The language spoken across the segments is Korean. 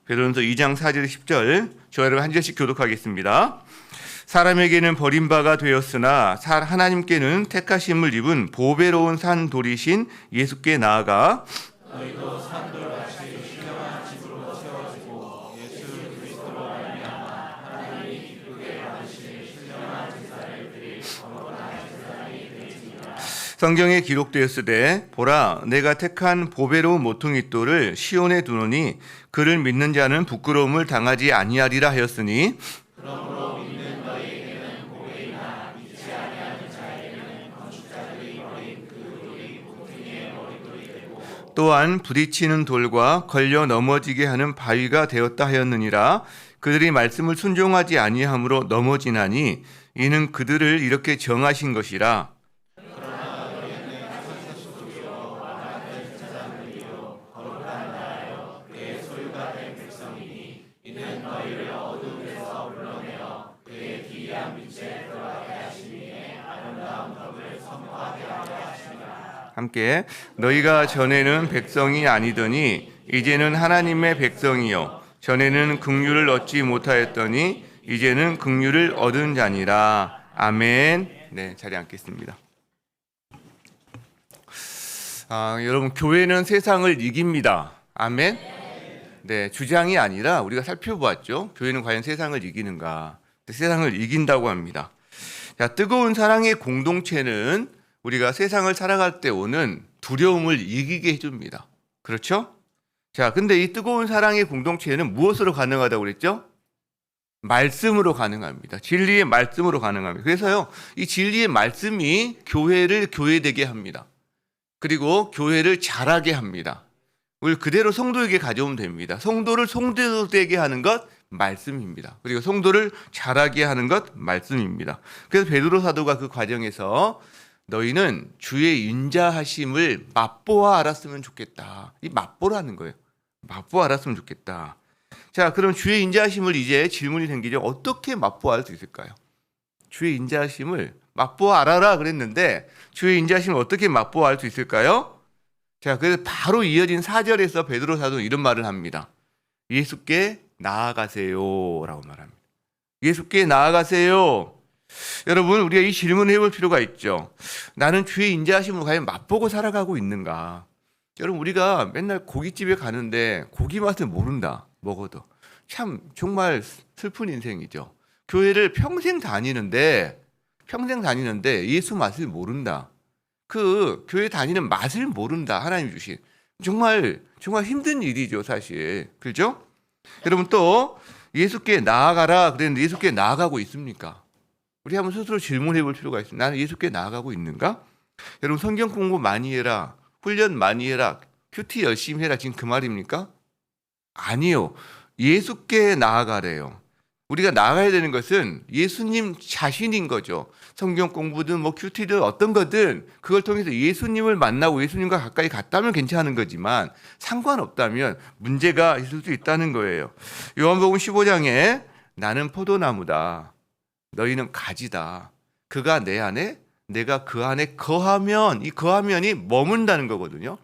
베드로전서 2장 4절 10절 저와 여러분 한 절씩 교독하겠습니다. 사람에게는 버림바가 되었으나 하나님께는 택하심을 입은 보배로운 산돌이신 예수께 나아가 너희도 산돌같이 신령한 집으로 세워지고 예수 그리스도로 말미암아 하나님이 기쁘게 받으실 신령한 제사를 드릴 거룩한 제사장이 되리라. 성경에 기록되었으되 보라 내가 택한 보배로운 모퉁이 돌을 시온에 두노니 그를 믿는 자는 부끄러움을 당하지 아니하리라 하였으니 그러므로 믿는 너희에게는 보배이나 믿지 아니하는 자에게는 건축자들이 버린 그 돌이 모퉁이의 머릿돌이 되고 또한 부딪히는 돌과 걸려 넘어지게 하는 바위가 되었다 하였느니라. 그들이 말씀을 순종하지 아니함으로 넘어지나니 이는 그들을 이렇게 정하신 것이라. 함께 너희가 전에는 백성이 아니더니 이제는 하나님의 백성이요 전에는 긍휼을 얻지 못하였더니 이제는 긍휼을 얻은 자니라. 아멘. 네, 자리에 앉겠습니다. 여러분 교회는 세상을 이깁니다. 아멘. 네, 주장이 아니라 우리가 살펴보았죠. 교회는 과연 세상을 이기는가? 세상을 이긴다고 합니다. 자, 뜨거운 사랑의 공동체는 우리가 세상을 살아갈 때 오는 두려움을 이기게 해줍니다. 그렇죠? 자, 근데 이 뜨거운 사랑의 공동체는 무엇으로 가능하다고 그랬죠? 말씀으로 가능합니다. 진리의 말씀으로 가능합니다. 그래서요, 이 진리의 말씀이 교회를 교회되게 합니다. 그리고 교회를 자라게 합니다. 우리 그대로 성도에게 가져오면 됩니다. 성도를 성도되게 하는 것 말씀입니다. 그리고 성도를 자라게 하는 것 말씀입니다. 그래서 베드로 사도가 그 과정에서 너희는 주의 인자하심을 맛보아 알았으면 좋겠다. 이 맛보라는 거예요. 맛보아 알았으면 좋겠다. 자, 그럼 주의 인자하심을 이제 질문이 생기죠. 어떻게 맛보아 알 수 있을까요? 주의 인자하심을 맛보아 알아라 그랬는데 주의 인자하심을 어떻게 맛보아 알 수 있을까요? 자, 그래서 바로 이어진 4절에서 베드로 사도는 이런 말을 합니다. 예수께 나아가세요라고 말합니다. 예수께 나아가세요. 여러분, 우리가 이 질문을 해볼 필요가 있죠. 나는 주의 인자하심을 과연 맛보고 살아가고 있는가? 여러분, 우리가 맨날 고깃집에 가는데 고기 맛을 모른다. 먹어도 참 정말 슬픈 인생이죠. 교회를 평생 다니는데 예수 맛을 모른다. 그 교회 다니는 맛을 모른다. 하나님 주신 정말 힘든 일이죠, 사실. 그렇죠? 여러분, 또 예수께 나아가라 그랬는데 예수께 나아가고 있습니까? 우리 한번 스스로 질문해 볼 필요가 있습니다. 나는 예수께 나아가고 있는가? 여러분, 성경 공부 많이 해라, 훈련 많이 해라, 큐티 열심히 해라, 지금 그 말입니까? 아니요. 예수께 나아가래요. 우리가 나아가야 되는 것은 예수님 자신인 거죠. 성경 공부든 큐티든 어떤 거든 그걸 통해서 예수님을 만나고 예수님과 가까이 갔다면 괜찮은 거지만 상관없다면 문제가 있을 수 있다는 거예요. 요한복음 15장에 나는 포도나무다. 너희는 가지다. 그가 내 안에 내가 그 안에 거하면, 이 거하면이 머문다는 거거든요.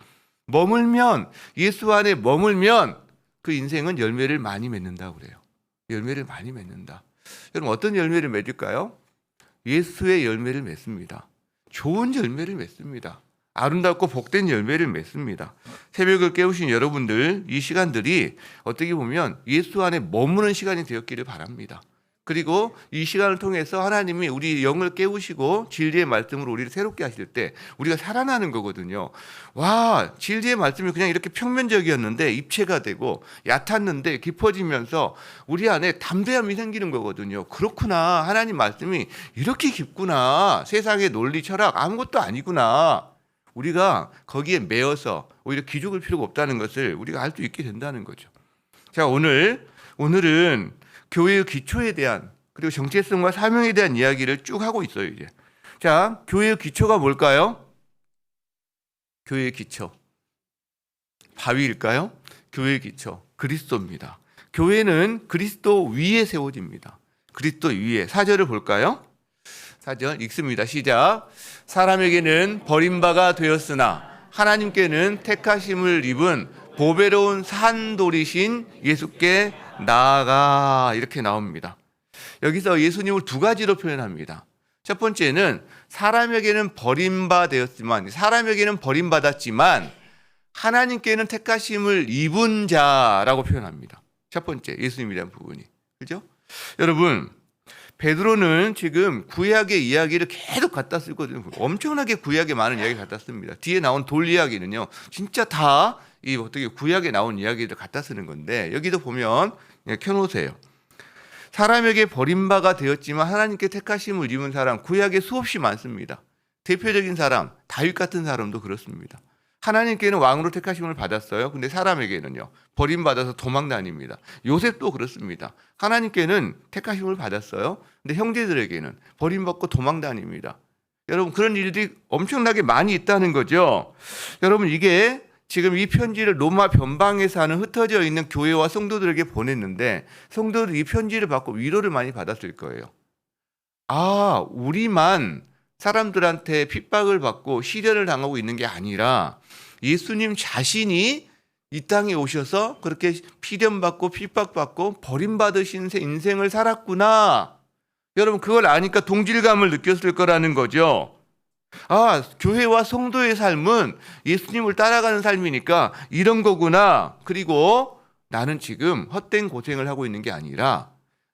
머물면, 예수 안에 머물면 그 인생은 열매를 많이 맺는다고 그래요. 열매를 많이 맺는다. 여러분, 어떤 열매를 맺을까요? 예수의 열매를 맺습니다. 좋은 열매를 맺습니다. 아름답고 복된 열매를 맺습니다. 새벽을 깨우신 여러분들, 이 시간들이 어떻게 보면 예수 안에 머무는 시간이 되었기를 바랍니다. 그리고 이 시간을 통해서 하나님이 우리 영을 깨우시고 진리의 말씀으로 우리를 새롭게 하실 때 우리가 살아나는 거거든요. 와, 진리의 말씀이 그냥 이렇게 평면적이었는데 입체가 되고 얕았는데 깊어지면서 우리 안에 담대함이 생기는 거거든요. 그렇구나. 하나님 말씀이 이렇게 깊구나. 세상의 논리, 철학 아무것도 아니구나. 우리가 거기에 매여서 오히려 기죽을 필요가 없다는 것을 우리가 알 수 있게 된다는 거죠. 자, 오늘은 교회의 기초에 대한, 그리고 정체성과 사명에 대한 이야기를 쭉 하고 있어요, 이제. 자, 교회의 기초가 뭘까요? 교회의 기초. 바위일까요? 교회의 기초. 그리스도입니다. 교회는 그리스도 위에 세워집니다. 그리스도 위에. 4절을 볼까요? 4절 읽습니다. 시작. 사람에게는 버림바가 되었으나 하나님께는 택하심을 입은 보배로운 산돌이신 예수께 나아가 이렇게 나옵니다. 여기서 예수님을 두 가지로 표현합니다. 첫 번째는 사람에게는 버림받았지만 하나님께는 택하심을 입은 자라고 표현합니다. 첫 번째 예수님에 대한 부분이. 그죠? 여러분, 베드로는 지금 구약의 이야기를 계속 갖다 쓰거든요. 엄청나게 구약에 많은 이야기 갖다 씁니다. 뒤에 나온 돌 이야기는요, 진짜 다 이 어떻게 구약에 나온 이야기를 갖다 쓰는 건데, 여기도 보면 켜놓으세요. 사람에게 버림바가 되었지만 하나님께 택하심을 입은 사람, 구약에 수없이 많습니다. 대표적인 사람, 다윗 같은 사람도 그렇습니다. 하나님께는 왕으로 택하심을 받았어요. 근데 사람에게는요, 버림받아서 도망 다닙니다. 요셉도 그렇습니다. 하나님께는 택하심을 받았어요. 근데 형제들에게는 버림받고 도망 다닙니다. 여러분, 그런 일들이 엄청나게 많이 있다는 거죠. 여러분, 이게 지금 이 편지를 로마 변방에 사는 흩어져 있는 교회와 성도들에게 보냈는데, 성도들이 이 편지를 받고 위로를 많이 받았을 거예요. 아, 우리만 사람들한테 핍박을 받고 시련을 당하고 있는 게 아니라 예수님 자신이 이 땅에 오셔서 그렇게 피련받고 핍박받고 버림받으신 인생을 살았구나. 여러분, 그걸 아니까 동질감을 느꼈을 거라는 거죠. 아, 교회와 성도의 삶은 예수님을 따라가는 삶이니까 이런 거구나. 그리고 나는 지금 헛된 고생을 하고 있는 게 아니라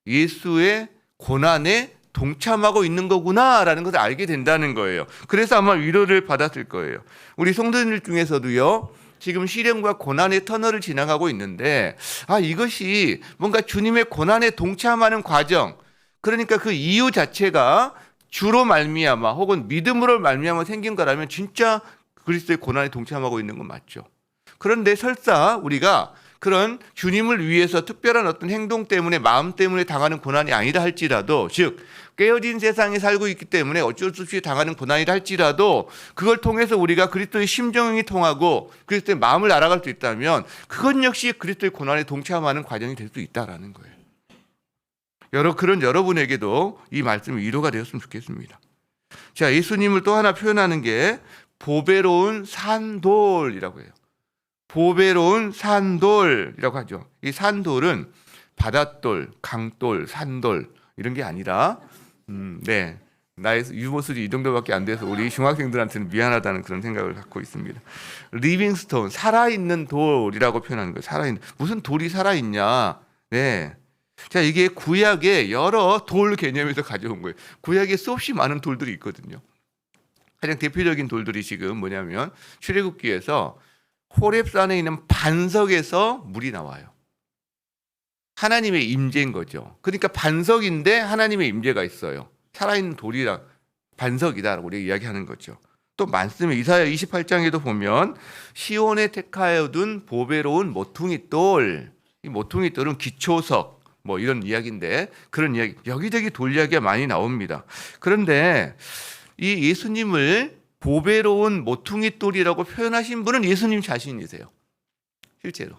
예수의 고난에 동참하고 있는 거구나라는 것을 알게 된다는 거예요. 그래서 아마 위로를 받았을 거예요. 우리 성도님들 중에서도요, 지금 시련과 고난의 터널을 지나가고 있는데, 아, 이것이 뭔가 주님의 고난에 동참하는 과정, 그러니까 그 이유 자체가 주로 말미암아 혹은 믿음으로 말미암아 생긴 거라면 진짜 그리스도의 고난에 동참하고 있는 건 맞죠. 그런데 설사 우리가 그런 주님을 위해서 특별한 어떤 행동 때문에, 마음 때문에 당하는 고난이 아니라 할지라도, 즉 깨어진 세상에 살고 있기 때문에 어쩔 수 없이 당하는 고난이라 할지라도, 그걸 통해서 우리가 그리스도의 심정이 통하고 그리스도의 마음을 알아갈 수 있다면 그것 역시 그리스도의 고난에 동참하는 과정이 될 수 있다라는 거예요. 그런 여러분에게도 이 말씀이 위로가 되었으면 좋겠습니다. 자, 예수님을 또 하나 표현하는 게 보배로운 산돌이라고 해요. 보배로운 산돌이라고 하죠. 이 산돌은 바닷돌, 강돌, 산돌 이런 게 아니라 나의 유보술이 이 정도밖에 안 돼서 우리 중학생들한테는 미안하다는 그런 생각을 갖고 있습니다. 리빙스톤, 살아있는 돌이라고 표현하는 거예요. 살아있는, 무슨 돌이 살아있냐. 네. 자, 이게 구약의 여러 돌 개념에서 가져온 거예요. 구약에 수없이 많은 돌들이 있거든요. 가장 대표적인 돌들이 지금 뭐냐면 출애굽기에서 호렙산에 있는 반석에서 물이 나와요. 하나님의 임재인 거죠. 그러니까 반석인데 하나님의 임재가 있어요. 살아있는 돌이라 반석이다라고 우리가 이야기하는 거죠. 또 많습니다. 이사야 28장에도 보면 시온에 택하여 둔 보배로운 모퉁이 돌. 이 모퉁이 돌은 기초석 뭐 이런 이야기인데, 그런 이야기, 여기저기 돌 이야기가 많이 나옵니다. 그런데 이 예수님을 보배로운 모퉁이 돌이라고 표현하신 분은 예수님 자신이세요. 실제로.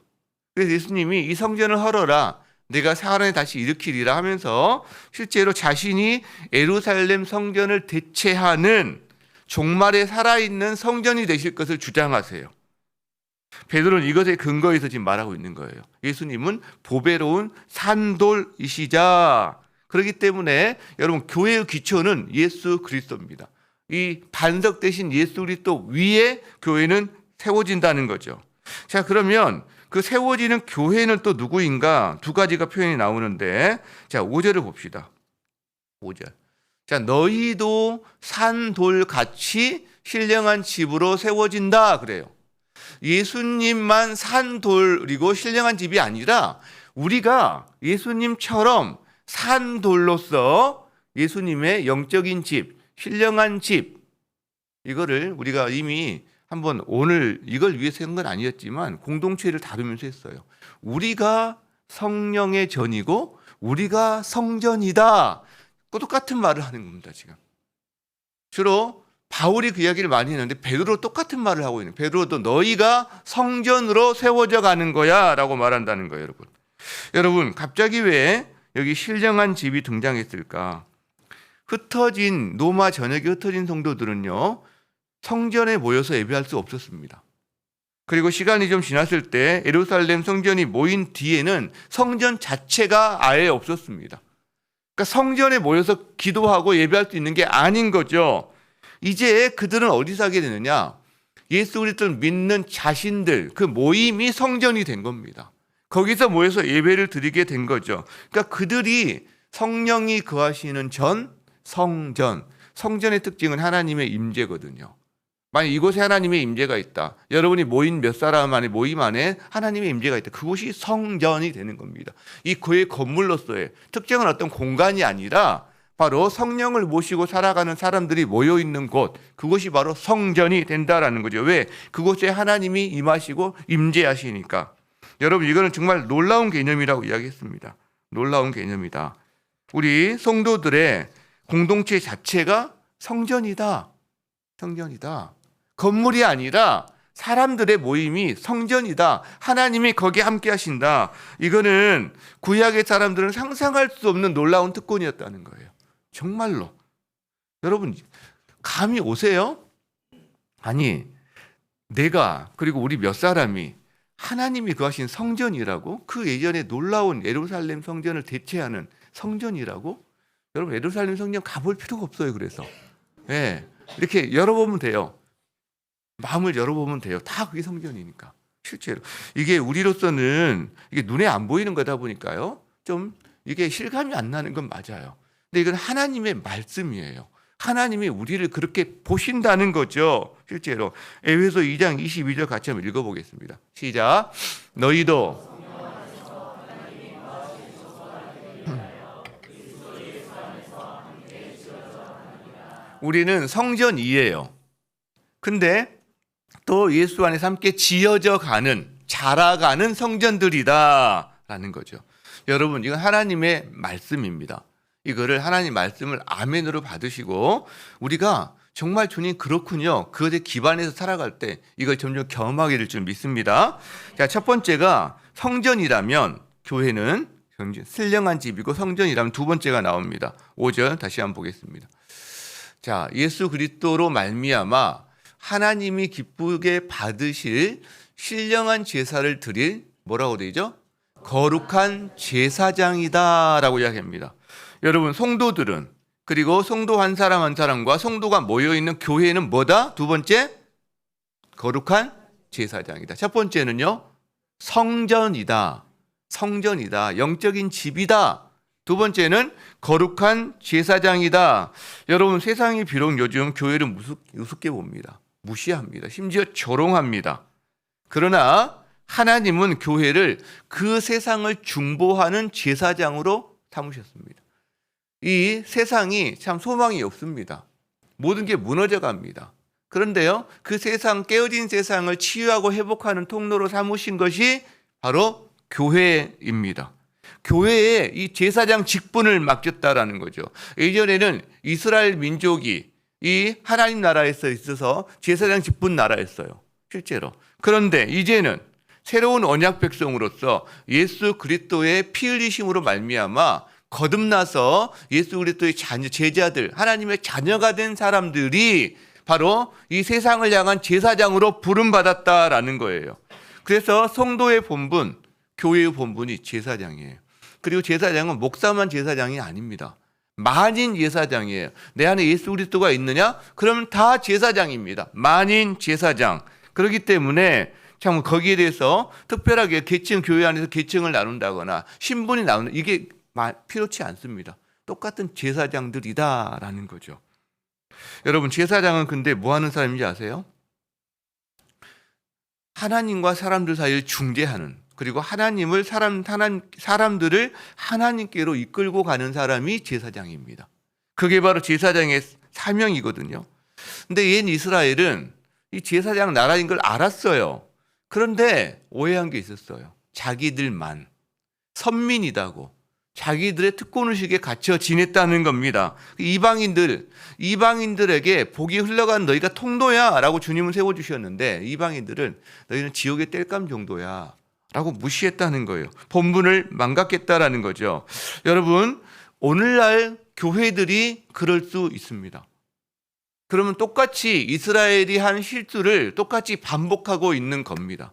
그래서 예수님이 이 성전을 헐어라, 내가 사흘 다시 일으키리라 하면서 실제로 자신이 예루살렘 성전을 대체하는 종말에 살아있는 성전이 되실 것을 주장하세요. 베드로는 이것에 근거해서 지금 말하고 있는 거예요. 예수님은 보배로운 산돌이시자. 그렇기 때문에 여러분, 교회의 기초는 예수 그리스도입니다. 이 반석 대신 예수 그리스도 위에 교회는 세워진다는 거죠. 자, 그러면 그 세워지는 교회는 또 누구인가? 두 가지가 표현이 나오는데, 자, 5절을 봅시다. 5절. 자, 너희도 산돌같이 신령한 집으로 세워진다 그래요. 예수님만 산돌이고 신령한 집이 아니라 우리가 예수님처럼 산돌로서 예수님의 영적인 집, 신령한 집, 이거를 우리가 이미 한번 오늘 이걸 위해서 한 건 아니었지만 공동체를 다루면서 했어요. 우리가 성령의 전이고 우리가 성전이다. 똑같은 말을 하는 겁니다. 지금 주로 바울이 그 이야기를 많이 했는데 베드로 똑같은 말을 하고 있는, 베드로도 너희가 성전으로 세워져 가는 거야 라고 말한다는 거예요. 여러분, 갑자기 왜 여기 신령한 집이 등장했을까? 흩어진, 로마 전역에 흩어진 성도들은요 성전에 모여서 예배할 수 없었습니다. 그리고 시간이 좀 지났을 때 예루살렘 성전이 모인 뒤에는 성전 자체가 아예 없었습니다. 그러니까 성전에 모여서 기도하고 예배할 수 있는 게 아닌 거죠. 이제 그들은 어디서 하게 되느냐? 예수 그리스도를 믿는 자신들, 그 모임이 성전이 된 겁니다. 거기서 모여서 예배를 드리게 된 거죠. 그러니까 그들이 성령이 거하시는 성전, 성전의 특징은 하나님의 임재거든요. 만약 이곳에 하나님의 임재가 있다. 여러분이 모인 몇 사람 안에 모임 안에 하나님의 임재가 있다. 그곳이 성전이 되는 겁니다. 이 교회 건물로서의 특정한 어떤 공간이 아니라 바로 성령을 모시고 살아가는 사람들이 모여 있는 곳, 그곳이 바로 성전이 된다라는 거죠. 왜? 그곳에 하나님이 임하시고 임재하시니까. 여러분, 이거는 정말 놀라운 개념이라고 이야기했습니다. 놀라운 개념이다. 우리 성도들의 공동체 자체가 성전이다. 성전이다. 건물이 아니라 사람들의 모임이 성전이다. 하나님이 거기에 함께 하신다. 이거는 구약의 사람들은 상상할 수 없는 놀라운 특권이었다는 거예요. 정말로. 여러분, 감이 오세요? 아니, 내가 그리고 우리 몇 사람이 하나님이 거하신 성전이라고? 그 예전에 놀라운 예루살렘 성전을 대체하는 성전이라고? 여러분, 예루살렘 성전 가볼 필요가 없어요. 그래서 이렇게 열어보면 돼요. 마음을 열어보면 돼요. 다 그게 성전이니까. 실제로 이게 우리로서는 이게 눈에 안 보이는 거다 보니까요, 좀 이게 실감이 안 나는 건 맞아요. 근데 이건 하나님의 말씀이에요. 하나님이 우리를 그렇게 보신다는 거죠. 실제로 에베소 2장 22절 같이 한번 읽어보겠습니다. 시작. 너희도 우리는 성전이에요. 근데 또 예수 안에서 함께 지어져 가는, 자라가는 성전들이다라는 거죠. 여러분, 이건 하나님의 말씀입니다. 이거를 하나님 말씀을 아멘으로 받으시고 우리가 정말 주님 그렇군요. 그것에 기반해서 살아갈 때 이걸 점점 경험하게 될 줄 믿습니다. 자, 첫 번째가 성전이라면 교회는 신령한 집이고 성전이라면 두 번째가 나옵니다. 5절 다시 한번 보겠습니다. 자, 예수 그리스도로 말미암아 하나님이 기쁘게 받으실 신령한 제사를 드릴 뭐라고 되죠? 거룩한 제사장이다라고 이야기합니다. 여러분, 성도들은 그리고 성도 한 사람 한 사람과 성도가 모여 있는 교회는 뭐다? 두 번째, 거룩한 제사장이다. 첫 번째는요, 성전이다. 성전이다. 영적인 집이다. 두 번째는 거룩한 제사장이다. 여러분, 세상이 비록 요즘 교회를 우습게 봅니다. 무시합니다. 심지어 조롱합니다. 그러나 하나님은 교회를 그 세상을 중보하는 제사장으로 삼으셨습니다. 이 세상이 참 소망이 없습니다. 모든 게 무너져 갑니다. 그런데요, 그 세상, 깨어진 세상을 치유하고 회복하는 통로로 삼으신 것이 바로 교회입니다. 교회에 이 제사장 직분을 맡겼다라는 거죠. 예전에는 이스라엘 민족이 이 하나님 나라에서 있어서 제사장 직분 나라였어요. 실제로. 그런데 이제는 새로운 언약 백성으로서 예수 그리스도의 피 흘리심으로 말미암아 거듭나서 예수 그리스도의 제자들, 하나님의 자녀가 된 사람들이 바로 이 세상을 향한 제사장으로 부름받았다라는 거예요. 그래서 성도의 본분, 교회의 본분이 제사장이에요. 그리고 제사장은 목사만 제사장이 아닙니다. 만인 제사장이에요. 내 안에 예수 그리스도가 있느냐? 그러면 다 제사장입니다. 만인 제사장. 그렇기 때문에 참 거기에 대해서 특별하게 계층, 교회 안에서 계층을 나눈다거나 신분이 나누는 이게 필요치 않습니다. 똑같은 제사장들이다라는 거죠. 여러분, 제사장은 근데 뭐 하는 사람인지 아세요? 하나님과 사람들 사이를 중재하는, 그리고 사람들을 하나님께로 이끌고 가는 사람이 제사장입니다. 그게 바로 제사장의 사명이거든요. 근데 옛 이스라엘은 이 제사장 나라인 걸 알았어요. 그런데 오해한 게 있었어요. 자기들만 선민이다고, 자기들의 특권의식에 갇혀 지냈다는 겁니다. 이방인들에게 복이 흘러간 너희가 통로야 라고 주님은 세워주셨는데, 이방인들은 너희는 지옥의 땔감 정도야 라고 무시했다는 거예요. 본분을 망각했다라는 거죠. 여러분, 오늘날 교회들이 그럴 수 있습니다. 그러면 똑같이 이스라엘이 한 실수를 똑같이 반복하고 있는 겁니다.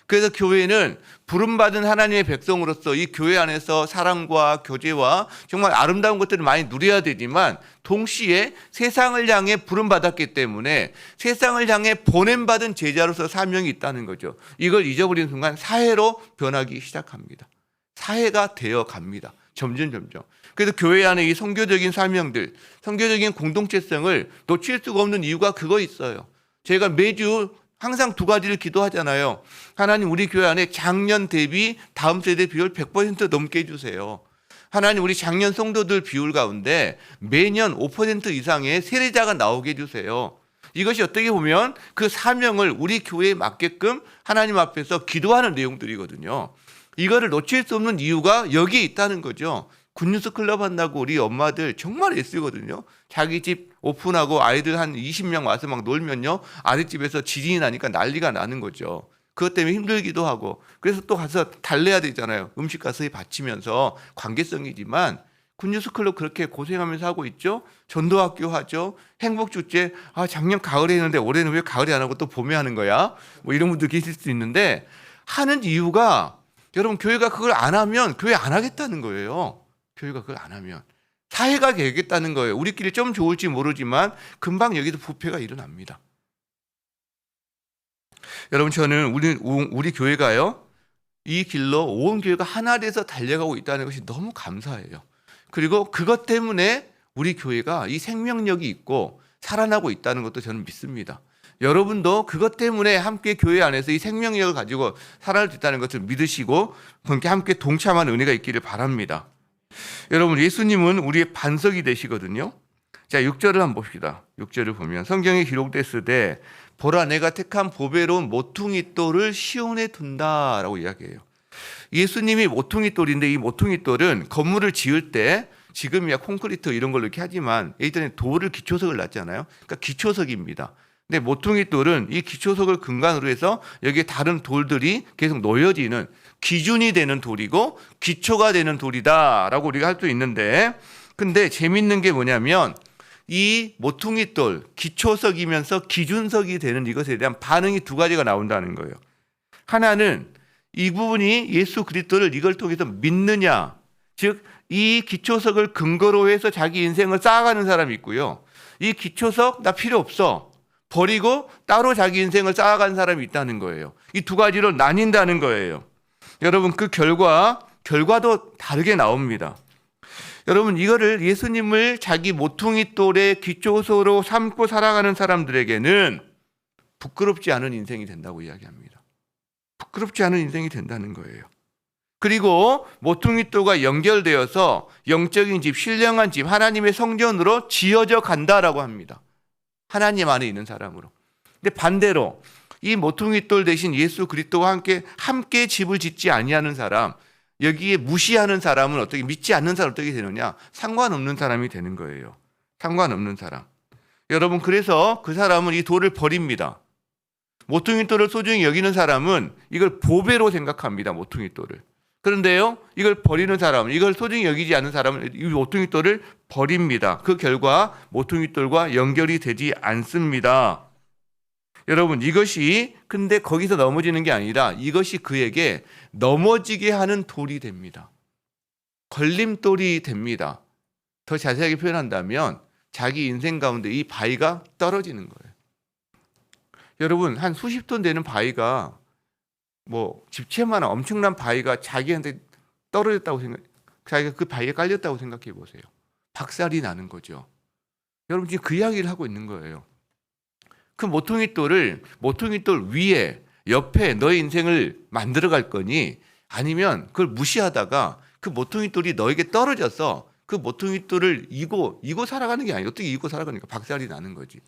그래서 교회는 부름받은 하나님의 백성으로서 이 교회 안에서 사랑과 교제와 정말 아름다운 것들을 많이 누려야 되지만 동시에 세상을 향해 부름받았기 때문에 세상을 향해 보냄받은 제자로서 사명이 있다는 거죠. 이걸 잊어버리는 순간 사회로 변하기 시작합니다. 사회가 되어 갑니다. 점점. 그래서 교회 안에 이 선교적인 사명들, 선교적인 공동체성을 놓칠 수가 없는 이유가 그거 있어요. 제가 매주 항상 두 가지를 기도하잖아요. 하나님, 우리 교회 안에 작년 대비 다음 세대 비율 100% 넘게 해주세요. 하나님, 우리 작년 성도들 비율 가운데 매년 5% 이상의 세례자가 나오게 해주세요. 이것이 어떻게 보면 그 사명을 우리 교회에 맞게끔 하나님 앞에서 기도하는 내용들이거든요. 이거를 놓칠 수 없는 이유가 여기에 있다는 거죠. 굿뉴스 클럽 한다고 우리 엄마들 정말 애쓰거든요. 자기 집 오픈하고 아이들 한 20명 와서 막 놀면요, 아랫집에서 지진이 나니까 난리가 나는 거죠. 그것 때문에 힘들기도 하고, 그래서 또 가서 달래야 되잖아요. 음식 가서 바치면서 관계성이지만 굿뉴스 클럽 그렇게 고생하면서 하고 있죠. 전도학교 하죠. 행복축제, 작년 가을에 했는데 올해는 왜 가을에 안 하고 또 봄에 하는 거야? 뭐 이런 분들 계실 수 있는데, 하는 이유가 여러분, 교회가 그걸 안 하면 교회 안 하겠다는 거예요. 교회가 그걸 안 하면 사회가 되겠다는 거예요. 우리끼리 좀 좋을지 모르지만 금방 여기도 부패가 일어납니다. 여러분, 저는 우리 교회가요, 이 길로 온 교회가 하나 돼서 달려가고 있다는 것이 너무 감사해요. 그리고 그것 때문에 우리 교회가 이 생명력이 있고 살아나고 있다는 것도 저는 믿습니다. 여러분도 그것 때문에 함께 교회 안에서 이 생명력을 가지고 살아날 수 있다는 것을 믿으시고 그렇게 함께 동참하는 은혜가 있기를 바랍니다. 여러분, 예수님은 우리의 반석이 되시거든요. 자, 6절을 한번 봅시다. 6절을 보면 성경에 기록됐으되 보라, 내가 택한 보배로운 모퉁이 돌을 시온에 둔다라고 이야기해요. 예수님이 모퉁이 돌인데, 이 모퉁이 돌은 건물을 지을 때 지금이야 콘크리트 이런 걸로 이렇게 하지만 예전에 돌을 기초석을 놨잖아요. 그러니까 기초석입니다. 근데 모퉁이 돌은 이 기초석을 근간으로 해서 여기에 다른 돌들이 계속 놓여지는 기준이 되는 돌이고 기초가 되는 돌이다라고 우리가 할 수 있는데, 근데 재밌는 게 뭐냐면 이 모퉁이 돌, 기초석이면서 기준석이 되는 이것에 대한 반응이 두 가지가 나온다는 거예요. 하나는 이 부분이 예수 그리스도를 이걸 통해서 믿느냐, 즉 이 기초석을 근거로 해서 자기 인생을 쌓아가는 사람이 있고요. 이 기초석 나 필요 없어, 버리고 따로 자기 인생을 쌓아가는 사람이 있다는 거예요. 이 두 가지로 나뉜다는 거예요. 여러분, 그 결과도 다르게 나옵니다. 여러분, 이거를 예수님을 자기 모퉁이 돌의 기초소로 삼고 살아가는 사람들에게는 부끄럽지 않은 인생이 된다고 이야기합니다. 부끄럽지 않은 인생이 된다는 거예요. 그리고 모퉁이 돌과 연결되어서 영적인 집, 신령한 집, 하나님의 성전으로 지어져 간다라고 합니다. 하나님 안에 있는 사람으로. 근데 반대로 이 모퉁이 돌 대신 예수 그리스도와 함께 집을 짓지 아니하는 사람, 여기에 무시하는 사람은 어떻게, 믿지 않는 사람은 어떻게 되느냐? 상관없는 사람이 되는 거예요. 상관없는 사람. 여러분, 그래서 그 사람은 이 돌을 버립니다. 모퉁이 돌을 소중히 여기는 사람은 이걸 보배로 생각합니다. 모퉁이 돌을. 그런데요, 이걸 버리는 사람은, 이걸 소중히 여기지 않는 사람은 이 모퉁이 돌을 버립니다. 그 결과 모퉁이 돌과 연결이 되지 않습니다. 여러분, 이것이 근데 거기서 넘어지는 게 아니라 이것이 그에게 넘어지게 하는 돌이 됩니다. 걸림돌이 됩니다. 더 자세하게 표현한다면 자기 인생 가운데 이 바위가 떨어지는 거예요. 여러분, 한 수십 톤 되는 바위가, 뭐 집채만한 엄청난 바위가 자기한테 떨어졌다고 자기가 그 바위에 깔렸다고 생각해 보세요. 박살이 나는 거죠. 여러분, 지금 그 이야기를 하고 있는 거예요. 그 모퉁이 돌을 모퉁이 돌 위에 옆에 너의 인생을 만들어 갈 거니, 아니면 그걸 무시하다가 그 모퉁이 돌이 너에게 떨어져서 그 모퉁이 돌을 이고 살아가는 게 아니에요. 어떻게 이고 살아가니까 박살이 나는 거지.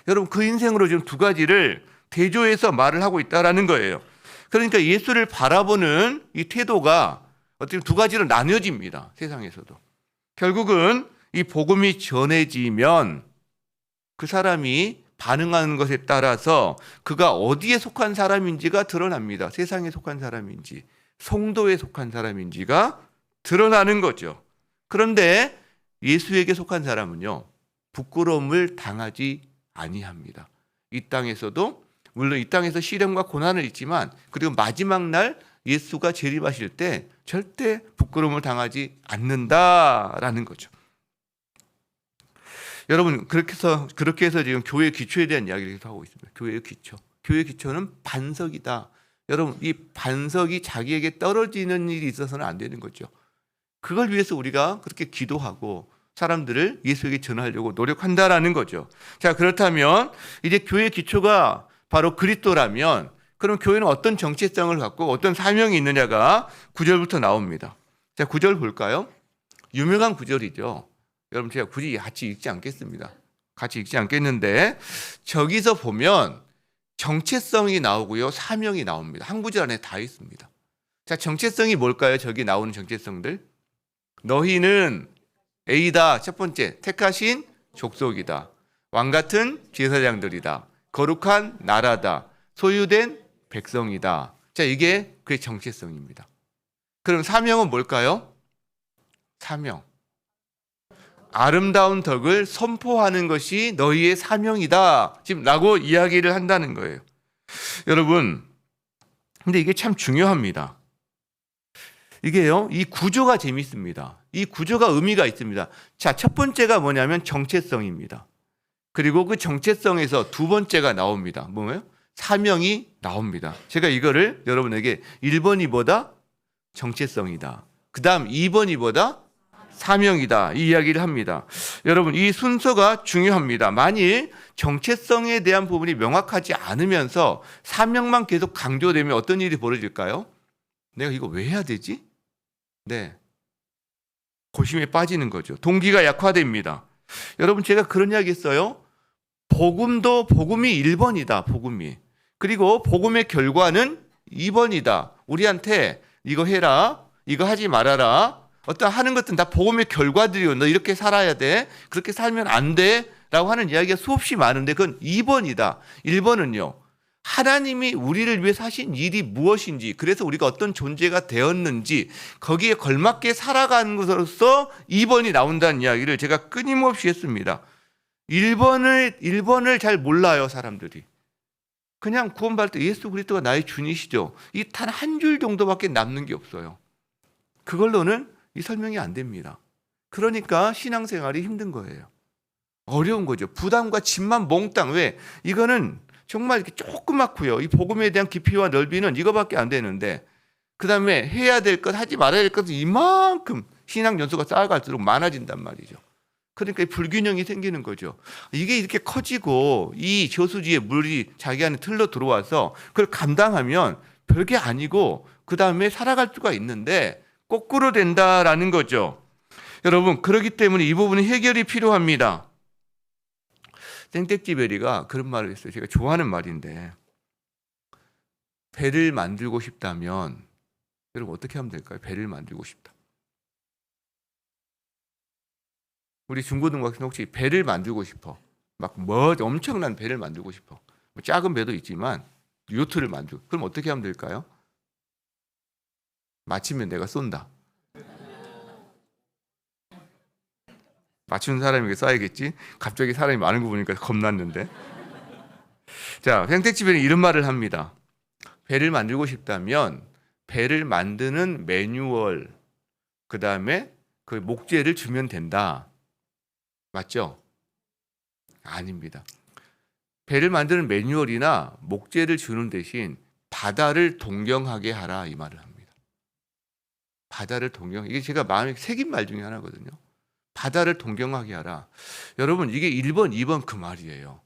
여러분, 그 인생으로 지금 두 가지를 대조해서 말을 하고 있다라는 거예요. 그러니까 예수를 바라보는 이 태도가 어떻게 두 가지로 나뉘어집니다. 세상에서도. 결국은 이 복음이 전해지면 그 사람이 반응하는 것에 따라서 그가 어디에 속한 사람인지가 드러납니다. 세상에 속한 사람인지 성도에 속한 사람인지가 드러나는 거죠. 그런데 예수에게 속한 사람은요, 부끄러움을 당하지 아니합니다. 이 땅에서도 물론 이 땅에서 시련과 고난을 있지만 그리고 마지막 날 예수가 재림하실 때 절대 부끄러움을 당하지 않는다라는 거죠. 여러분 그렇게 해서 지금 교회 기초에 대한 이야기를 계속 하고 있습니다. 교회의 기초. 교회의 기초는 반석이다. 여러분 이 반석이 자기에게 떨어지는 일이 있어서는 안 되는 거죠. 그걸 위해서 우리가 그렇게 기도하고 사람들을 예수에게 전하려고 노력한다라는 거죠. 자, 그렇다면 이제 교회의 기초가 바로 그리스도라면 그럼 교회는 어떤 정체성을 갖고 어떤 사명이 있느냐가 9절부터 나옵니다. 자, 9절 볼까요? 유명한 구절이죠. 여러분 제가 굳이 같이 읽지 않겠습니다. 같이 읽지 않겠는데 저기서 보면 정체성이 나오고요. 사명이 나옵니다. 한 구절 안에 다 있습니다. 자, 정체성이 뭘까요? 저기 나오는 정체성들. 너희는 A다. 첫 번째, 택하신 족속이다. 왕같은 제사장들이다. 거룩한 나라다. 소유된 백성이다. 자, 이게 그의 정체성입니다. 그럼 사명은 뭘까요? 사명. 아름다운 덕을 선포하는 것이 너희의 사명이다. 지금 라고 이야기를 한다는 거예요. 여러분, 근데 이게 참 중요합니다. 이게요, 이 구조가 재밌습니다. 이 구조가 의미가 있습니다. 자, 첫 번째가 뭐냐면 정체성입니다. 그리고 그 정체성에서 두 번째가 나옵니다. 뭐예요? 사명이 나옵니다. 제가 이거를 여러분에게 1번, 2보다 정체성이다. 그 다음 2번, 2보다 사명이다. 이 이야기를 합니다. 여러분, 이 순서가 중요합니다. 만일 정체성에 대한 부분이 명확하지 않으면서 사명만 계속 강조되면 어떤 일이 벌어질까요? 내가 이거 왜 해야 되지? 네. 고심에 빠지는 거죠. 동기가 약화됩니다. 여러분, 제가 그런 이야기 했어요. 복음이 1번이다. 복음이. 그리고 복음의 결과는 2번이다. 우리한테 이거 해라. 이거 하지 말아라. 어떤 하는 것들은 다 복음의 결과들이요. 너 이렇게 살아야 돼. 그렇게 살면 안 돼. 라고 하는 이야기가 수없이 많은데 그건 2번이다. 1번은요. 하나님이 우리를 위해 하신 일이 무엇인지, 그래서 우리가 어떤 존재가 되었는지 거기에 걸맞게 살아가는 것으로서 2번이 나온다는 이야기를 제가 끊임없이 했습니다. 1번을 잘 몰라요, 사람들이. 그냥 구원받을 때 예수 그리스도가 나의 주님이시죠. 이 단 한 줄 정도밖에 남는 게 없어요. 그걸로는 이 설명이 안 됩니다. 그러니까 신앙생활이 힘든 거예요. 어려운 거죠. 부담과 짐만 몽땅. 왜? 이거는 정말 이렇게 조그맣고요. 이 복음에 대한 깊이와 넓이는 이거밖에 안 되는데 그 다음에 해야 될 것, 하지 말아야 될 것은 이만큼 신앙 연수가 쌓아갈수록 많아진단 말이죠. 그러니까 불균형이 생기는 거죠. 이게 이렇게 커지고 이 저수지에 물이 자기 안에 틀러 들어와서 그걸 감당하면 별게 아니고 그 다음에 살아갈 수가 있는데 거꾸로 된다라는 거죠. 여러분, 그렇기 때문에 이 부분은 해결이 필요합니다. 생텍쥐베리가 그런 말을 했어요. 제가 좋아하는 말인데, 배를 만들고 싶다면 여러분 어떻게 하면 될까요? 배를 만들고 싶다. 우리 중고등학생 혹시 배를 만들고 싶어? 막 뭐 엄청난 배를 만들고 싶어. 뭐 작은 배도 있지만 요트를 만들고. 그럼 어떻게 하면 될까요? 맞히면 내가 쏜다. 맞춘 사람에게 쏴야겠지. 갑자기 사람이 많은 거 보니까 겁났는데. 자, 생텍쥐배는 이런 말을 합니다. 배를 만들고 싶다면 배를 만드는 매뉴얼, 그 다음에 그 목재를 주면 된다. 맞죠? 아닙니다. 배를 만드는 매뉴얼이나 목재를 주는 대신 바다를 동경하게 하라, 이 말을 합니다. 바다를 이게 제가 마음에 새긴 말 중에 하나거든요. 바다를 동경하게 하라. 여러분, 이게 1번, 2번 그 말이에요.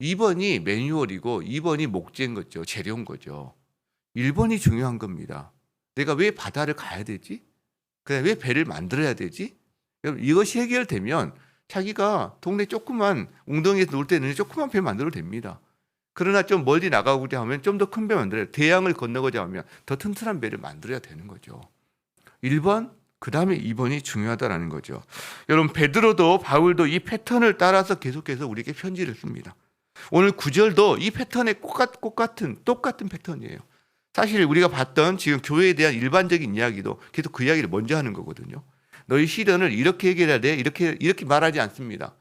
2번이 매뉴얼이고 2번이 목재인 거죠. 재료인 거죠. 1번이 중요한 겁니다. 내가 왜 바다를 가야 되지? 그냥 왜 배를 만들어야 되지? 여러분, 이것이 해결되면 자기가 동네 조그만 웅덩이에서 놀 때는 조그만 배 만들어도 됩니다. 그러나 좀 멀리 나가고자 하면 좀 더 큰 배 만들어야 돼요. 대양을 건너고자 하면 더 튼튼한 배를 만들어야 되는 거죠. 1번, 그 다음에 2번이 중요하다는 거죠. 여러분, 베드로도 바울도 이 패턴을 따라서 계속해서 우리에게 편지를 씁니다. 오늘 9절도 이 패턴의 똑같은 패턴이에요. 사실 우리가 봤던 지금 교회에 대한 일반적인 이야기도 계속 그 이야기를 먼저 하는 거거든요. 너희 시련을 이렇게 해결해야 돼. 이렇게 말하지 않습니다.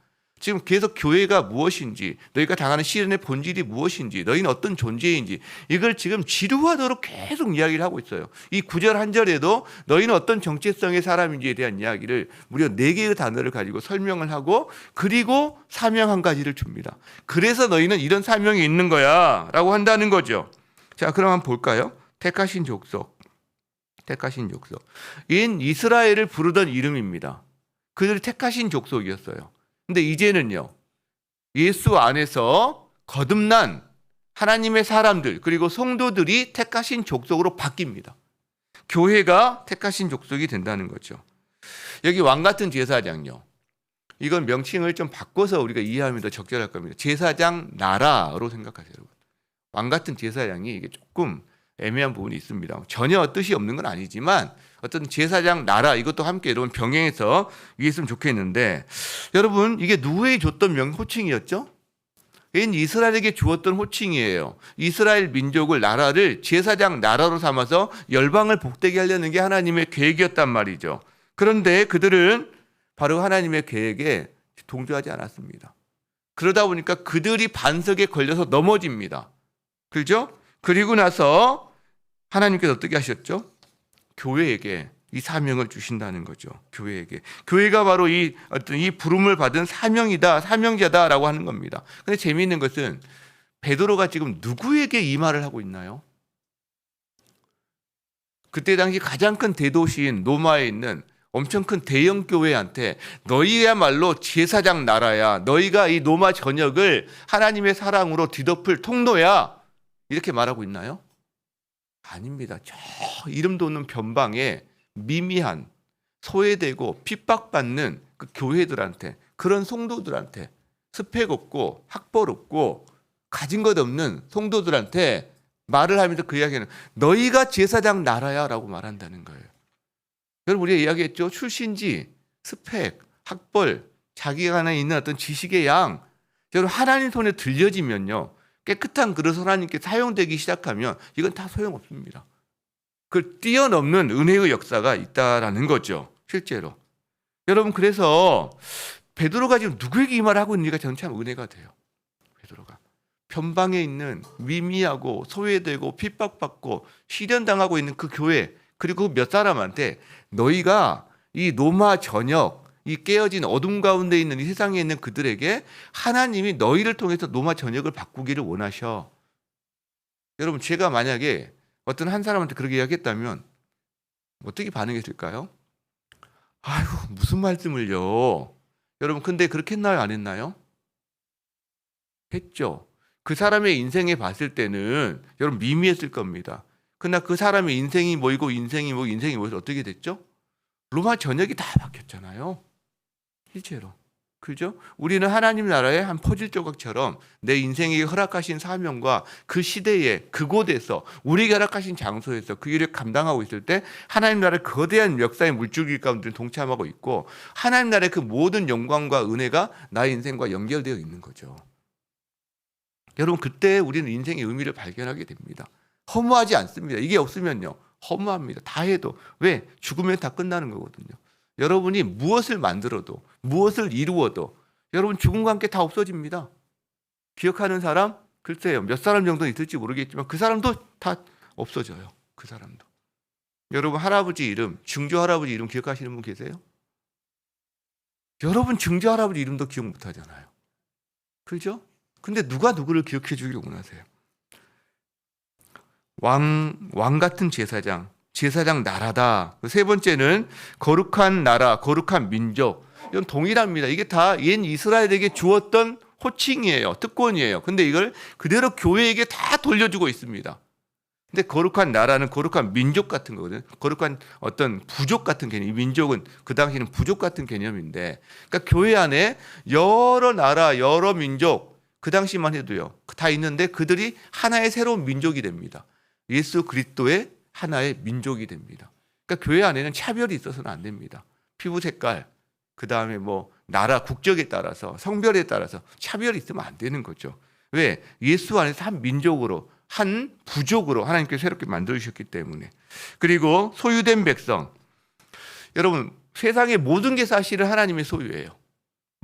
지금 계속 교회가 무엇인지, 너희가 당하는 시련의 본질이 무엇인지, 너희는 어떤 존재인지 이걸 지금 지루하도록 계속 이야기를 하고 있어요. 이 9절 한 절에도 너희는 어떤 정체성의 사람인지에 대한 이야기를 무려 4개의 단어를 가지고 설명을 하고, 그리고 사명 한 가지를 줍니다. 그래서 너희는 이런 사명이 있는 거야 라고 한다는 거죠. 자, 그럼 한번 볼까요? 택하신 족속. 인 이스라엘을 부르던 이름입니다. 그들이 택하신 족속이었어요. 근데 이제는요, 예수 안에서 거듭난 하나님의 사람들, 그리고 성도들이 택하신 족속으로 바뀝니다. 교회가 택하신 족속이 된다는 거죠. 여기 왕 같은 제사장요, 이건 명칭을 좀 바꿔서 우리가 이해하면 더 적절할 겁니다. 제사장 나라로 생각하세요, 여러분. 왕 같은 제사장이 이게 조금 애매한 부분이 있습니다. 전혀 뜻이 없는 건 아니지만 어떤 제사장 나라, 이것도 함께 여러분 병행해서 이해했으면 좋겠는데, 여러분 이게 누구에게 줬던 호칭이었죠? 이스라엘에게 주었던 호칭이에요. 이스라엘 민족을, 나라를 제사장 나라로 삼아서 열방을 복되게 하려는 게 하나님의 계획이었단 말이죠. 그런데 그들은 바로 하나님의 계획에 동조하지 않았습니다. 그러다 보니까 그들이 반석에 걸려서 넘어집니다. 그렇죠? 그리고 나서 하나님께서 어떻게 하셨죠? 교회에게 이 사명을 주신다는 거죠. 교회가 바로 이 부름을 받은 사명자다라고 하는 겁니다. 근데 재미있는 것은 베드로가 지금 누구에게 이 말을 하고 있나요? 그때 당시 가장 큰 대도시인 로마에 있는 엄청 큰 대형 교회한테 너희야말로 제사장 나라야, 너희가 이 로마 전역을 하나님의 사랑으로 뒤덮을 통로야, 이렇게 말하고 있나요? 아닙니다. 저 이름도 없는 변방에 미미한, 소외되고 핍박받는 그 교회들한테, 그런 성도들한테, 스펙 없고 학벌 없고 가진 것 없는 성도들한테 말을 하면서 그 이야기는 너희가 제사장 나라야 라고 말한다는 거예요. 여러분, 우리가 이야기했죠. 출신지, 스펙, 학벌, 자기가 안에 있는 어떤 지식의 양, 여러분 하나님 손에 들려지면요, 깨끗한 그릇 하나님께 사용되기 시작하면 이건 다 소용없습니다. 그걸 뛰어넘는 은혜의 역사가 있다라는 거죠, 실제로. 여러분, 그래서 베드로가 지금 누구에게 이 말을 하고 있는지가 저는 참 은혜가 돼요. 베드로가 변방에 있는 미미하고 소외되고 핍박받고 시련당하고 있는 그 교회, 그리고 몇 사람한테 너희가 이 로마 전역, 이 깨어진 어둠 가운데 있는 이 세상에 있는 그들에게 하나님이 너희를 통해서 로마 전역을 바꾸기를 원하셔. 여러분, 제가 만약에 어떤 한 사람한테 그렇게 이야기했다면 어떻게 반응했을까요? 아이고, 무슨 말씀을요. 여러분, 근데 그렇게 했나요, 안 했나요? 했죠. 그 사람의 인생에 봤을 때는 여러분 미미했을 겁니다. 그러나 그 사람의 인생이 뭐이고 인생이 뭐해서 어떻게 됐죠? 로마 전역이 다 바뀌었잖아요, 실제로. 그죠? 우리는 하나님 나라의 한 퍼즐 조각처럼 내 인생에게 허락하신 사명과 그 시대에 그곳에서 우리에게 허락하신 장소에서 그 일을 감당하고 있을 때 하나님 나라의 거대한 역사의 물줄기 가운데 동참하고 있고, 하나님 나라의 그 모든 영광과 은혜가 나의 인생과 연결되어 있는 거죠. 여러분, 그때 우리는 인생의 의미를 발견하게 됩니다. 허무하지 않습니다. 이게 없으면요, 허무합니다. 다 해도. 왜? 죽으면 다 끝나는 거거든요. 여러분이 무엇을 만들어도, 무엇을 이루어도 여러분 죽음과 함께 다 없어집니다. 기억하는 사람? 글쎄요, 몇 사람 정도 있을지 모르겠지만 그 사람도 다 없어져요. 그 사람도. 여러분, 할아버지 이름, 증조 할아버지 이름 기억하시는 분 계세요? 여러분 증조 할아버지 이름도 기억 못 하잖아요. 그죠? 근데 누가 누구를 기억해 주길 원하세요? 왕 같은 제사장 나라다. 세 번째는 거룩한 나라, 거룩한 민족. 이건 동일합니다. 이게 다 옛 이스라엘에게 주었던 호칭이에요, 특권이에요. 근데 이걸 그대로 교회에게 다 돌려주고 있습니다. 근데 거룩한 나라는 거룩한 민족 같은 거거든요. 거룩한 어떤 부족 같은 개념. 이 민족은 그 당시에는 부족 같은 개념인데, 그러니까 교회 안에 여러 나라, 여러 민족, 그 당시만 해도요, 다 있는데 그들이 하나의 새로운 민족이 됩니다. 예수 그리스도의 하나의 민족이 됩니다. 그러니까 교회 안에는 차별이 있어서는 안 됩니다. 피부 색깔, 그 다음에 뭐 나라, 국적에 따라서, 성별에 따라서 차별이 있으면 안 되는 거죠. 왜? 예수 안에서 한 민족으로, 한 부족으로 하나님께서 새롭게 만들어주셨기 때문에. 그리고 소유된 백성. 여러분, 세상의 모든 게 사실은 하나님의 소유예요.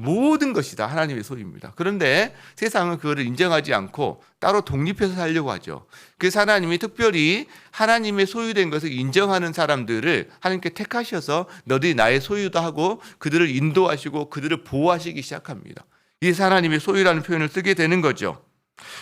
모든 것이 다 하나님의 소유입니다. 그런데 세상은 그거를 인정하지 않고 따로 독립해서 살려고 하죠. 그래서 하나님이 특별히 하나님의 소유된 것을 인정하는 사람들을 하나님께 택하셔서 너희들이 나의 소유다 하고 그들을 인도하시고 그들을 보호하시기 시작합니다. 이래서 하나님의 소유라는 표현을 쓰게 되는 거죠.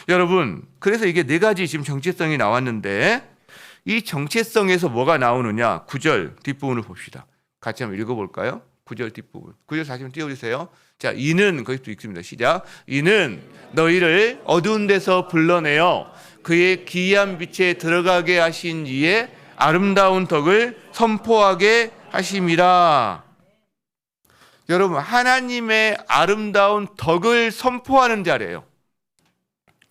여러분, 그래서 이게 네 가지 지금 정체성이 나왔는데 이 정체성에서 뭐가 나오느냐? 9절 뒷부분을 봅시다. 같이 한번 읽어볼까요? 9절 뒷부분. 9절 다시 한번 띄워주세요. 자, 이는 거기서 읽습니다. 시작. 이는 너희를 어두운 데서 불러내어 그의 기이한 빛에 들어가게 하신 이의 아름다운 덕을 선포하게 하심이라. 여러분, 하나님의 아름다운 덕을 선포하는 자래요.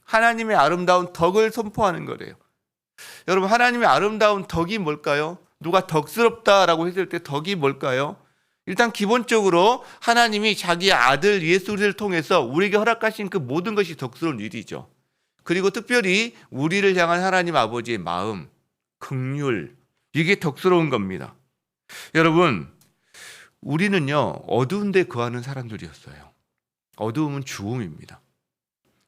하나님의 아름다운 덕을 선포하는 거래요. 여러분, 하나님의 아름다운 덕이 뭘까요? 누가 덕스럽다라고 했을 때 덕이 뭘까요? 일단 기본적으로 하나님이 자기 아들 예수를 통해서 우리에게 허락하신 그 모든 것이 덕스러운 일이죠. 그리고 특별히 우리를 향한 하나님 아버지의 마음, 긍휼, 이게 덕스러운 겁니다. 여러분, 우리는요, 어두운 데 거하는 사람들이었어요. 어두움은 죽음입니다.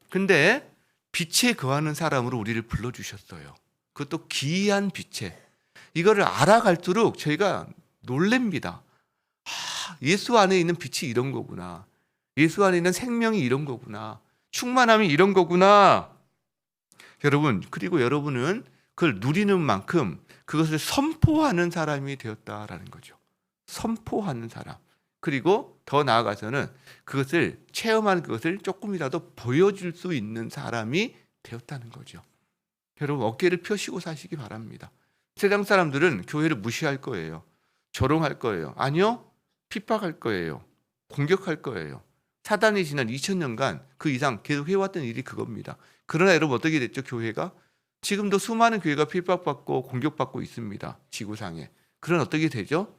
근데 빛에 거하는 사람으로 우리를 불러주셨어요. 그것도 기이한 빛에. 이거를 알아갈수록 저희가 놀랍니다. 예수 안에 있는 빛이 이런 거구나. 예수 안에 있는 생명이 이런 거구나. 충만함이 이런 거구나. 여러분, 그리고 여러분은 그걸 누리는 만큼 그것을 선포하는 사람이 되었다라는 거죠. 선포하는 사람. 그리고 더 나아가서는 그것을 체험한 그것을 조금이라도 보여줄 수 있는 사람이 되었다는 거죠. 여러분, 어깨를 펴시고 사시기 바랍니다. 세상 사람들은 교회를 무시할 거예요. 조롱할 거예요. 아니요. 핍박할 거예요. 공격할 거예요. 사단이 지난 2000년간 그 이상 계속 해왔던 일이 그겁니다. 그러나 여러분, 어떻게 됐죠? 교회가? 지금도 수많은 교회가 핍박받고 공격받고 있습니다. 지구상에. 그러나 어떻게 되죠?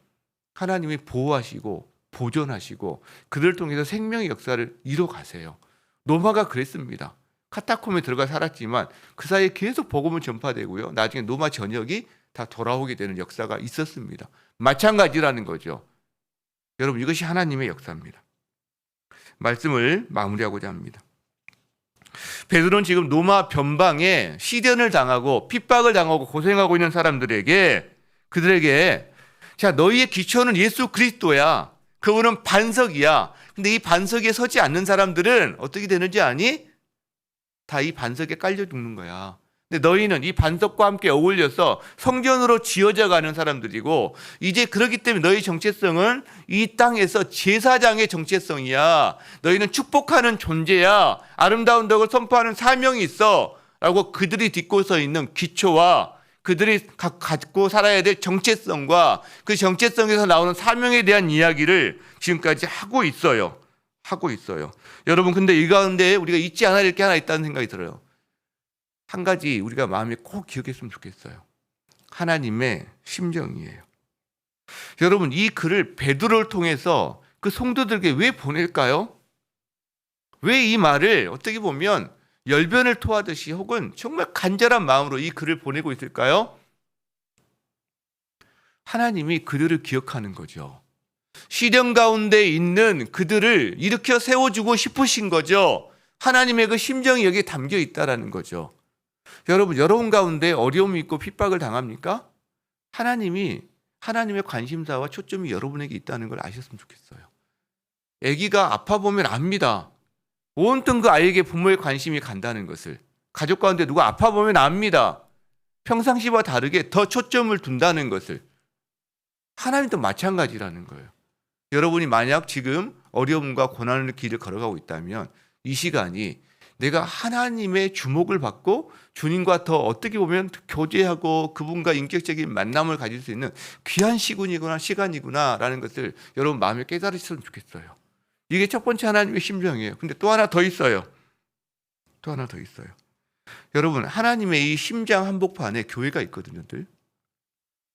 하나님이 보호하시고 보존하시고 그들을 통해서 생명의 역사를 이뤄가세요. 노마가 그랬습니다. 카타콤에 들어가 살았지만 그 사이에 계속 복음을 전파되고요. 나중에 노마 전역이 다 돌아오게 되는 역사가 있었습니다. 마찬가지라는 거죠. 여러분, 이것이 하나님의 역사입니다. 말씀을 마무리하고자 합니다. 베드로는 지금 노마 변방에 시련을 당하고 핍박을 당하고 고생하고 있는 사람들에게 그들에게 자, 너희의 기초는 예수 그리스도야. 그분은 반석이야. 근데 이 반석에 서지 않는 사람들은 어떻게 되는지 아니? 다 이 반석에 깔려 죽는 거야. 근데 너희는 이 반석과 함께 어울려서 성전으로 지어져 가는 사람들이고 이제 그렇기 때문에 너희 정체성은 이 땅에서 제사장의 정체성이야. 너희는 축복하는 존재야. 아름다운 덕을 선포하는 사명이 있어. 라고 그들이 딛고 서 있는 기초와 그들이 갖고 살아야 될 정체성과 그 정체성에서 나오는 사명에 대한 이야기를 지금까지 하고 있어요. 여러분, 근데 이 가운데 우리가 잊지 않아야 될 게 하나 있다는 생각이 들어요. 한 가지 우리가 마음에 꼭 기억했으면 좋겠어요. 하나님의 심정이에요. 여러분, 이 글을 베드로를 통해서 그 성도들에게 왜 보낼까요? 왜 이 말을 어떻게 보면 열변을 토하듯이 혹은 정말 간절한 마음으로 이 글을 보내고 있을까요? 하나님이 그들을 기억하는 거죠. 시련 가운데 있는 그들을 일으켜 세워주고 싶으신 거죠. 하나님의 그 심정이 여기에 담겨 있다라는 거죠. 여러분 가운데 어려움이 있고 핍박을 당합니까? 하나님의 관심사와 초점이 여러분에게 있다는 걸 아셨으면 좋겠어요. 아기가 아파 보면 압니다. 온통 그 아이에게 부모의 관심이 간다는 것을. 가족 가운데 누가 아파 보면 압니다. 평상시와 다르게 더 초점을 둔다는 것을. 하나님도 마찬가지라는 거예요. 여러분이 만약 지금 어려움과 고난의 길을 걸어가고 있다면 이 시간이 내가 하나님의 주목을 받고 주님과 더 어떻게 보면 교제하고 그분과 인격적인 만남을 가질 수 있는 귀한 시간이구나라는 것을 여러분 마음에 깨달으셨으면 좋겠어요. 이게 첫 번째 하나님의 심정이에요. 근데 또 하나 더 있어요. 여러분, 하나님의 이 심장 한복판에 교회가 있거든요.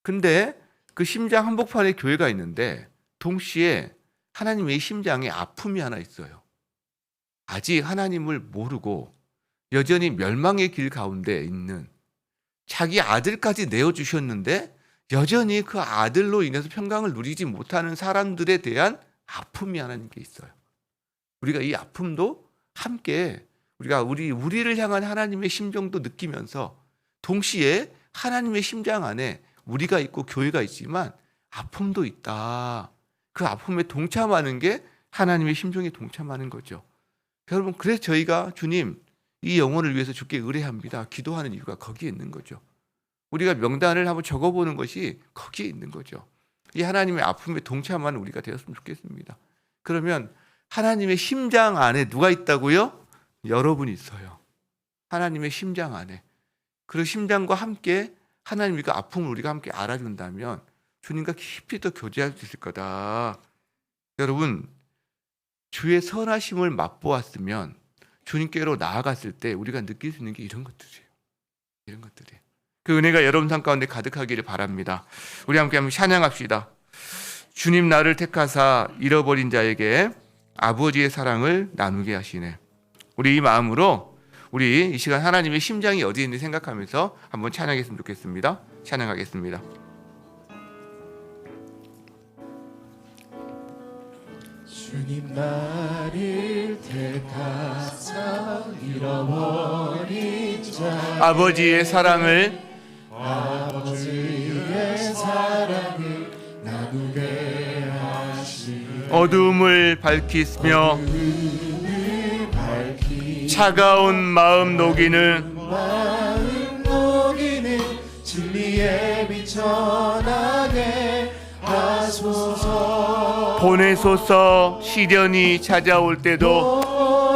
근데 그 심장 한복판에 교회가 있는데 동시에 하나님의 심장에 아픔이 하나 있어요. 아직 하나님을 모르고 여전히 멸망의 길 가운데 있는 자기 아들까지 내어주셨는데 여전히 그 아들로 인해서 평강을 누리지 못하는 사람들에 대한 아픔이 하나님께 있어요. 우리가 이 아픔도 함께 우리가 우리를 향한 하나님의 심정도 느끼면서 동시에 하나님의 심장 안에 우리가 있고 교회가 있지만 아픔도 있다. 그 아픔에 동참하는 게 하나님의 심정에 동참하는 거죠. 여러분, 그래서 저희가 주님 이 영혼을 위해서 주께 의뢰합니다. 기도하는 이유가 거기에 있는 거죠. 우리가 명단을 한번 적어보는 것이 거기에 있는 거죠. 이 하나님의 아픔에 동참하는 우리가 되었으면 좋겠습니다. 그러면 하나님의 심장 안에 누가 있다고요? 여러분이 있어요. 하나님의 심장 안에. 그 심장과 함께 하나님의 그 아픔을 우리가 함께 알아준다면 주님과 깊이 더 교제할 수 있을 거다. 여러분, 주의 선하심을 맛보았으면 주님께로 나아갔을 때 우리가 느낄 수 있는 게 이런 것들이에요. 이런 것들이에요. 그 은혜가 여러분 삶 가운데 가득하기를 바랍니다. 우리 함께 한번 찬양합시다. 주님 나를 택하사 잃어버린 자에게 아버지의 사랑을 나누게 하시네. 우리 이 마음으로 우리 이 시간 하나님의 심장이 어디에 있는지 생각하면서 한번 찬양했으면 좋겠습니다. 찬양하겠습니다. 주님 나를 택하사 잃어버린 자 아버지의 사랑을 아버지의 사랑을 나누게 하시네. 어두움을 밝히며 차가운 마음 녹이는 진리의 빛 전하게 하소서. 보내소서. 시련이 찾아올 때도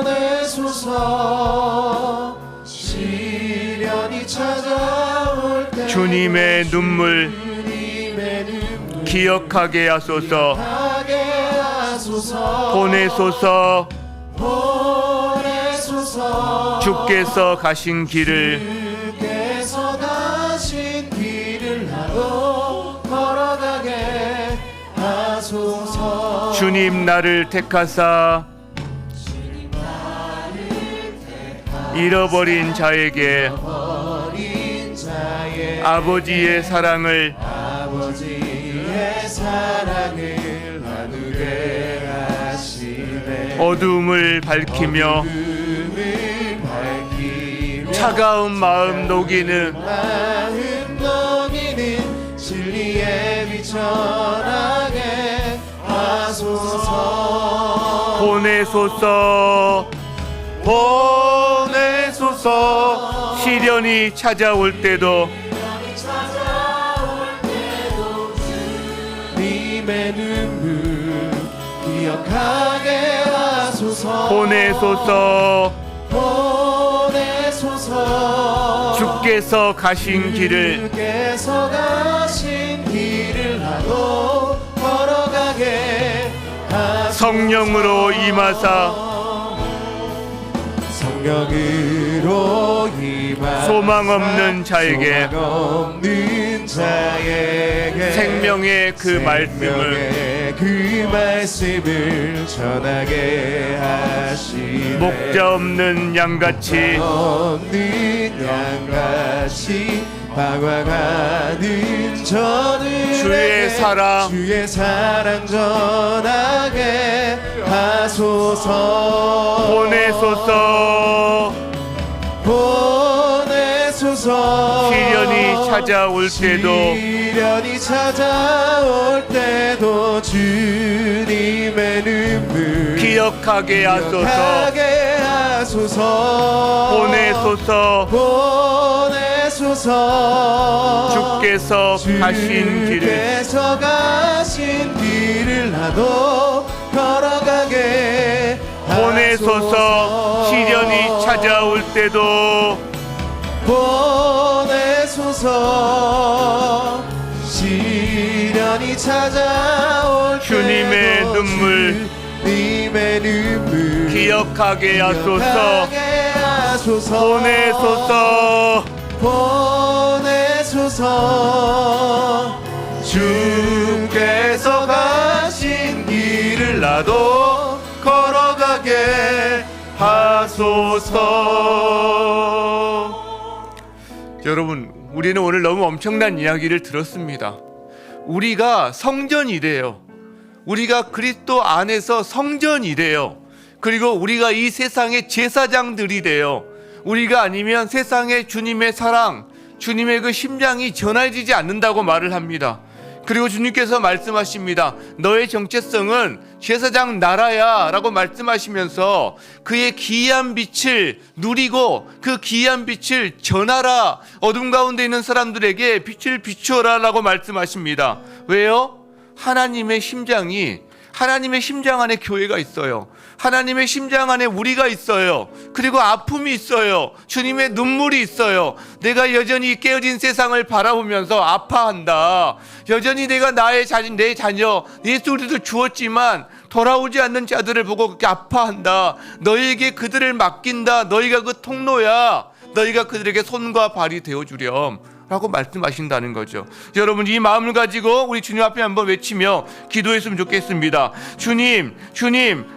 보내소서. 시련이 찾아올 때 주님의 눈물 기억하게 하소서. 보내소서. 주께서 가신 길을 나로 걸어가게 하소서. 주님 나를 택하사 잃어버린 자에게 아버지의 사랑을 나누게 하시네. 어두움을 밝히며 차가운 마음 녹이는 진리의 빛 전하게 하소서. 보내소서. 보내소서. 시련이 찾아올 때도 주님의 눈물 기억하게 하소서. 보내소서. 보내소서. 주께서 가신 길을 나도 걸어가게 하소서. 성령으로 임하사 성령으로 임하사 소망 없는 자에게 생명의 그 말씀을 전하게 하시네. 목자 없는 양같이 방황하는 저들에게 주의 사랑 전하게 하소서. 보내소서. 시련이 찾아올 때도 주님의 눈물 기억하게 하소서. 보내소서. 주께서 가신 길을 나도 걸어가게 보내소서. 시련이 찾아올 때도 보내소서. 시련이 찾아올 주님의 눈물 기억하게 하소서. 보내소서. 주께서 가신 길을 나도 걸어가게 하소서. 여러분, 우리는 오늘 너무 엄청난 이야기를 들었습니다. 우리가 성전이래요. 우리가 그리스도 안에서 성전이래요. 그리고 우리가 이 세상의 제사장들이 돼요. 우리가 아니면 세상에 주님의 사랑, 주님의 그 심장이 전해지지 않는다고 말을 합니다. 그리고 주님께서 말씀하십니다. 너의 정체성은 제사장 나라야 라고 말씀하시면서 그의 기이한 빛을 누리고 그 기이한 빛을 전하라. 어둠 가운데 있는 사람들에게 빛을 비추어라 라고 말씀하십니다. 왜요? 하나님의 심장 안에 교회가 있어요. 하나님의 심장 안에 우리가 있어요. 그리고 아픔이 있어요. 주님의 눈물이 있어요. 내가 여전히 깨어진 세상을 바라보면서 아파한다. 여전히 내가 내 자녀, 예수를 주었지만 돌아오지 않는 자들을 보고 그렇게 아파한다. 너희에게 그들을 맡긴다. 너희가 그 통로야. 너희가 그들에게 손과 발이 되어주렴 라고 말씀하신다는 거죠. 여러분, 이 마음을 가지고 우리 주님 앞에 한번 외치며 기도했으면 좋겠습니다. 주님,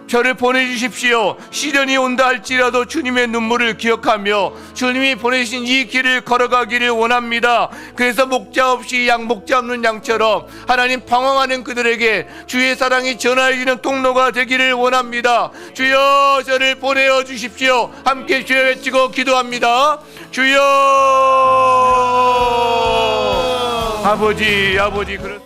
저를 보내주십시오. 시련이 온다 할지라도 주님의 눈물을 기억하며 주님이 보내신 이 길을 걸어가기를 원합니다. 그래서 목자 없이 목자 없는 양처럼 하나님 방황하는 그들에게 주의 사랑이 전해지는 통로가 되기를 원합니다. 주여, 저를 보내어 주십시오. 함께 주여 외치고 기도합니다. 주여, 아버지 그렇습니다.